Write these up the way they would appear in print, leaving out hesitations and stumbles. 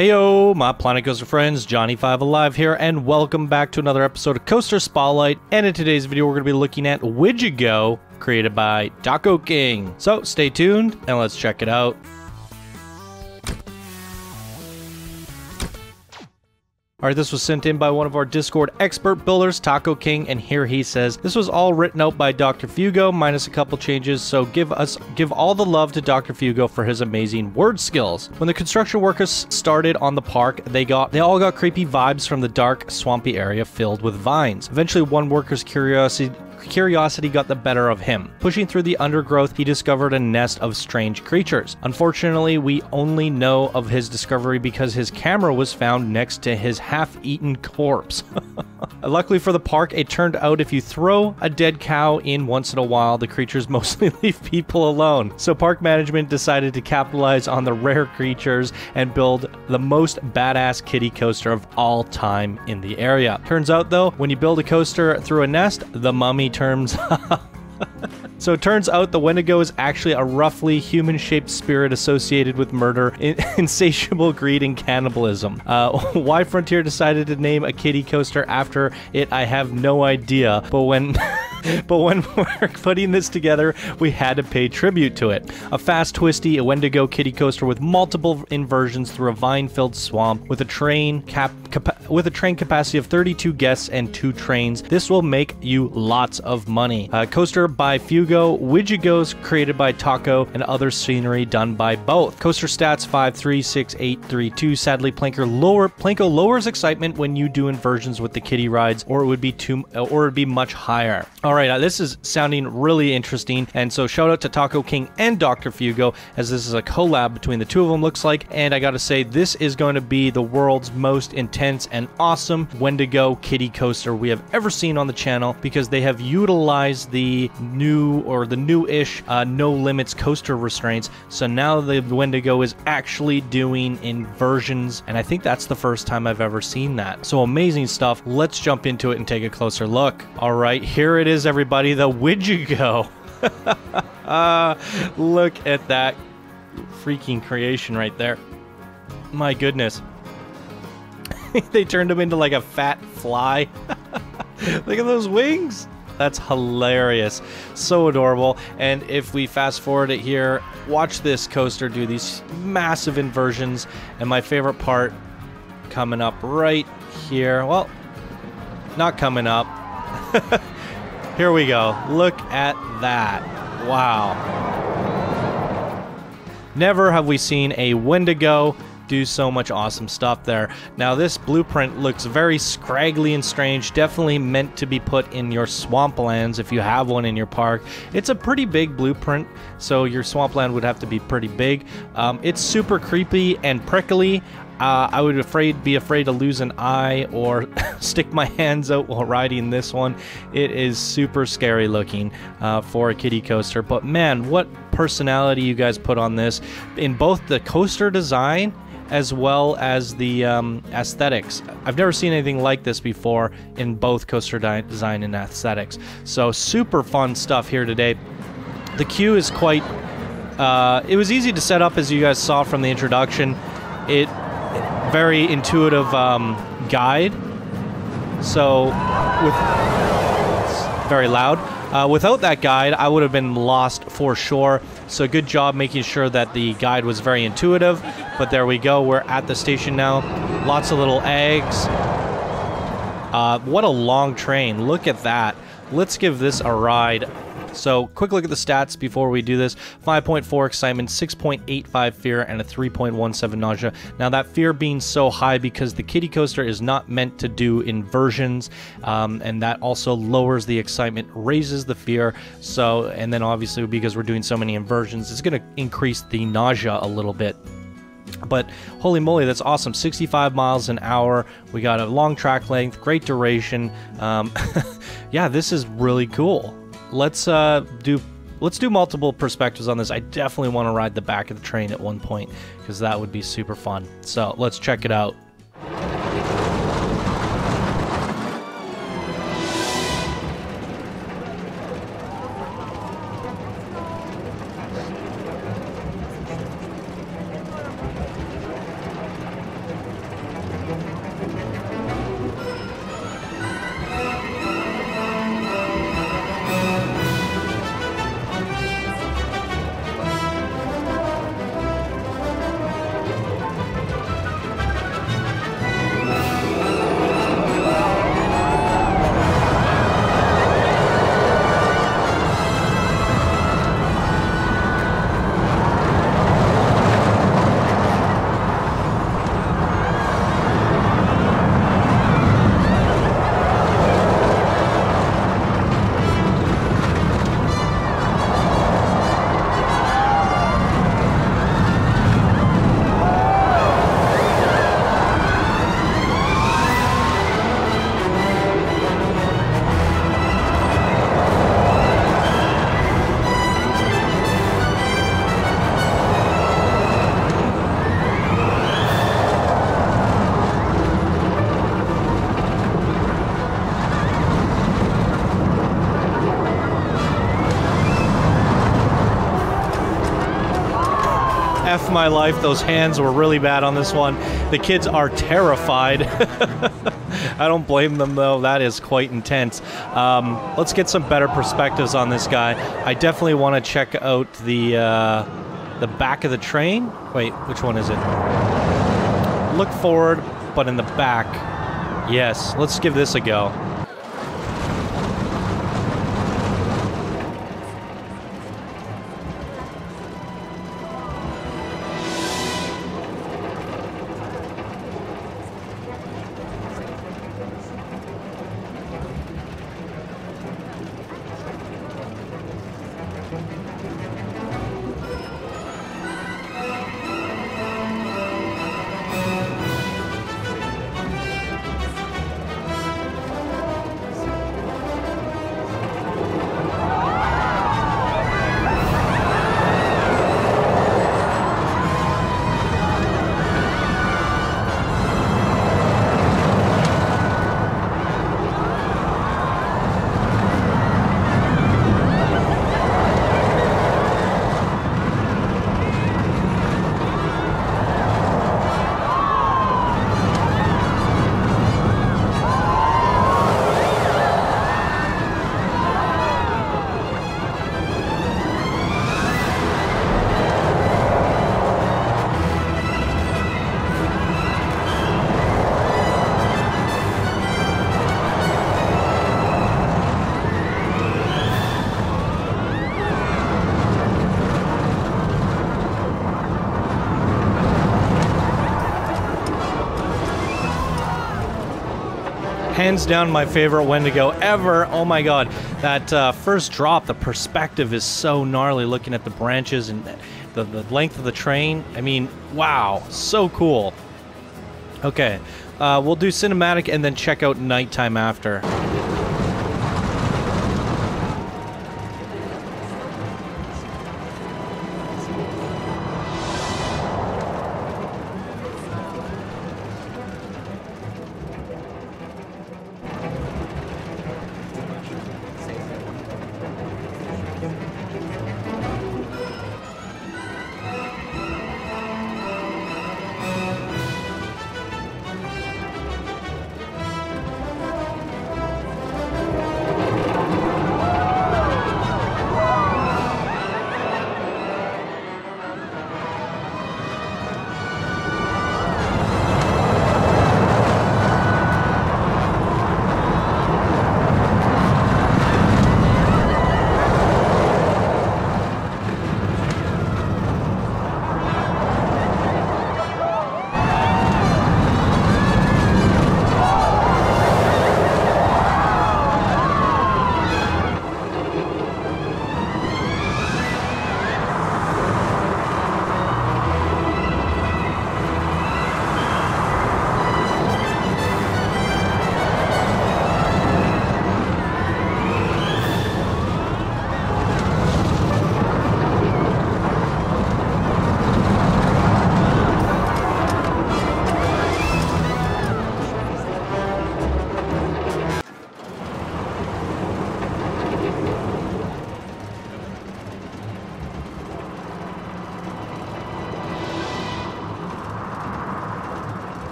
Heyo, my Planet Coaster friends, Johnny5 Alive here, and welcome back to another episode of Coaster Spotlight. And in today's video, we're going to be looking at Wijigo, created by Taco King. So stay tuned, and let's check it out. Alright, this was sent in by one of our Discord expert builders, Taco King, and here he says, this was all written out by Drfugo, minus a couple changes, so give all the love to Drfugo for his amazing word skills. When the construction workers started on the park, they all got creepy vibes from the dark, swampy area filled with vines. Eventually, one worker's curiosity got the better of him. Pushing through the undergrowth, he discovered a nest of strange creatures. Unfortunately, we only know of his discovery because his camera was found next to his half-eaten corpse. Luckily for the park, it turned out if you throw a dead cow in once in a while, the creatures mostly leave people alone. So park management decided to capitalize on the rare creatures and build the most badass kiddie coaster of all time in the area. Turns out though, when you build a coaster through a nest, the mummy terms. So it turns out the Wendigo is actually a roughly human-shaped spirit associated with murder, insatiable greed, and cannibalism. Why Frontier decided to name a kiddie coaster after it, I have no idea. But when we're putting this together, we had to pay tribute to it. A fast, twisty Wendigo kiddie coaster with multiple inversions through a vine-filled swamp with a train capacity of 32 guests and 2 trains. This will make you lots of money. Coaster by Fugo, Wijigo's created by Taco, and other scenery done by both. Coaster stats 5, 3, 6, 8, 3, 2. Sadly, Planko lowers excitement when you do inversions with the kiddie rides, or it would be much higher. All right, this is sounding really interesting, and so shout out to Taco King and Drfugo, as this is a collab between the two of them, looks like. And I gotta say, this is going to be the world's most intense and awesome Wendigo kiddie coaster we have ever seen on the channel, because they have utilized the new-ish no limits coaster restraints. So now the Wendigo is actually doing inversions, and I think that's the first time I've ever seen that. So amazing stuff. Let's jump into it and take a closer look. All right, here it is, everybody, the Wijigo. Look at that freaking creation right there. My goodness. They turned him into like a fat fly. Look at those wings. That's hilarious. So adorable. And if we fast forward it here, watch this coaster do these massive inversions. And my favorite part coming up right here. Well, not coming up. Here we go. Look at that. Wow. Never have we seen a Wendigo do so much awesome stuff there. Now this blueprint looks very scraggly and strange, definitely meant to be put in your swamplands if you have one in your park. It's a pretty big blueprint, so your swampland would have to be pretty big. It's super creepy and prickly. I would be afraid to lose an eye or stick my hands out while riding this one. It is super scary looking for a kiddie coaster, but man, what personality you guys put on this in both the coaster design as well as the aesthetics. I've never seen anything like this before in both coaster design and aesthetics. So super fun stuff here today. The queue is quite, it was easy to set up, as you guys saw from the introduction. Very intuitive guide. So it's very loud. Without that guide, I would have been lost for sure. So good job making sure that the guide was very intuitive. But there we go. We're at the station now. Lots of little eggs. What a long train. Look at that. Let's give this a ride. So quick look at the stats before we do this. 5.4 excitement, 6.85 fear, and a 3.17 nausea. Now that fear being so high because the kiddie coaster is not meant to do inversions, and that also lowers the excitement, raises the fear. So, and then obviously because we're doing so many inversions, it's going to increase the nausea a little bit. But holy moly, that's awesome. 65 miles an hour. We got a long track length, great duration. Yeah, this is really cool. Let's do multiple perspectives on this. I definitely want to ride the back of the train at one point, because that would be super fun. So let's check it out. F my life, those hands were really bad on this one. The kids are terrified. I don't blame them, though. That is quite intense. Let's get some better perspectives on this guy. I definitely want to check out the back of the train. Wait, which one is it? Look forward, but in the back. Yes, let's give this a go. Hands down my favorite Wendigo ever. Oh my god. That first drop, the perspective is so gnarly looking at the branches and the length of the train. I mean, wow. So cool. Okay. We'll do cinematic and then check out nighttime after.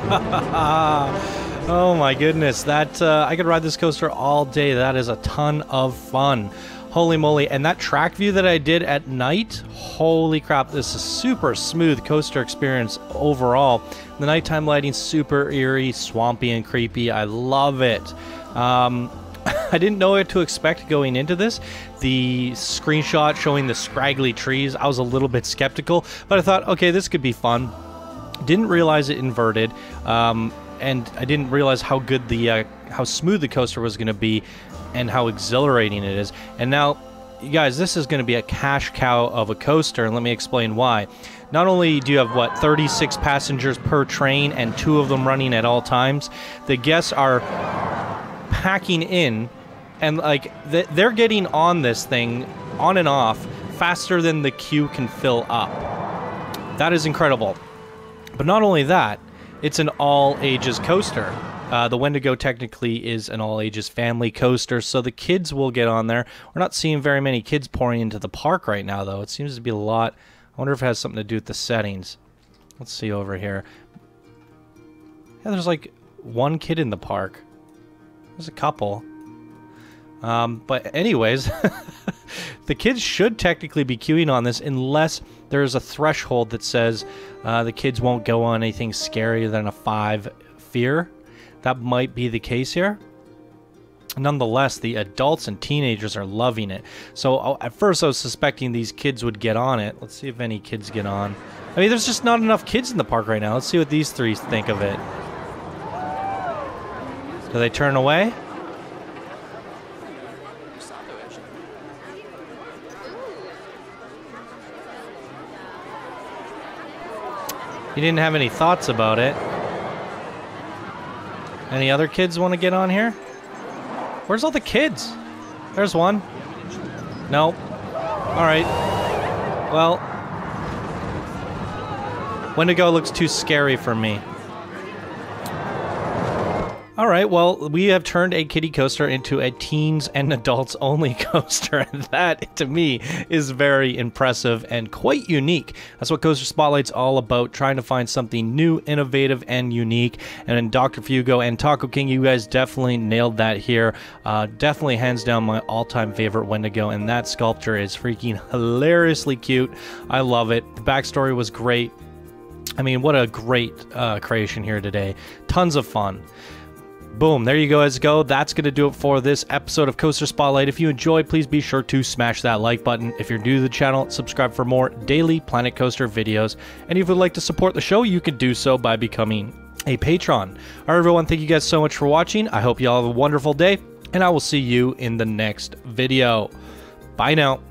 Oh my goodness, that I could ride this coaster all day. That is a ton of fun. Holy moly. And that track view that I did at night, holy crap, this is super smooth coaster experience overall. The nighttime lighting super eerie, swampy, and creepy. I love it. I didn't know what to expect going into this. The screenshot showing the scraggly trees, I was a little bit skeptical, but I thought, okay, this could be fun. Didn't realize it inverted, and I didn't realize how good the how smooth the coaster was going to be, and how exhilarating it is. And now, you guys, this is going to be a cash cow of a coaster, and let me explain why. Not only do you have, what, 36 passengers per train, and 2 of them running at all times, the guests are packing in, and like they're getting on this thing on and off faster than the queue can fill up. That is incredible. But not only that, it's an all-ages coaster. The Wendigo technically is an all-ages family coaster, so the kids will get on there. We're not seeing very many kids pouring into the park right now, though. It seems to be a lot. I wonder if it has something to do with the settings. Let's see over here. Yeah, there's like 1 kid in the park. There's a couple. But anyways, the kids should technically be queuing on this unless there's a threshold that says the kids won't go on anything scarier than a 5 fear. That might be the case here. Nonetheless, the adults and teenagers are loving it. So at first I was suspecting these kids would get on it. Let's see if any kids get on. I mean, there's just not enough kids in the park right now. Let's see what these 3 think of it. Do they turn away? You didn't have any thoughts about it. Any other kids want to get on here? Where's all the kids? There's one. No. Alright. Well. Wendigo looks too scary for me. Alright, well, we have turned a kiddie coaster into a teens and adults only coaster, and that, to me, is very impressive and quite unique. That's what Coaster Spotlight's all about, trying to find something new, innovative, and unique. And in Dr. Fugo and Taco King, you guys definitely nailed that here. Definitely hands down my all-time favorite Wendigo, and that sculpture is freaking hilariously cute. I love it. The backstory was great. I mean, what a great creation here today. Tons of fun. Boom, there you guys go. That's going to do it for this episode of Coaster Spotlight. If you enjoyed, please be sure to smash that like button. If you're new to the channel, subscribe for more daily Planet Coaster videos. And if you'd like to support the show, you can do so by becoming a patron. All right, everyone, thank you guys so much for watching. I hope you all have a wonderful day, and I will see you in the next video. Bye now.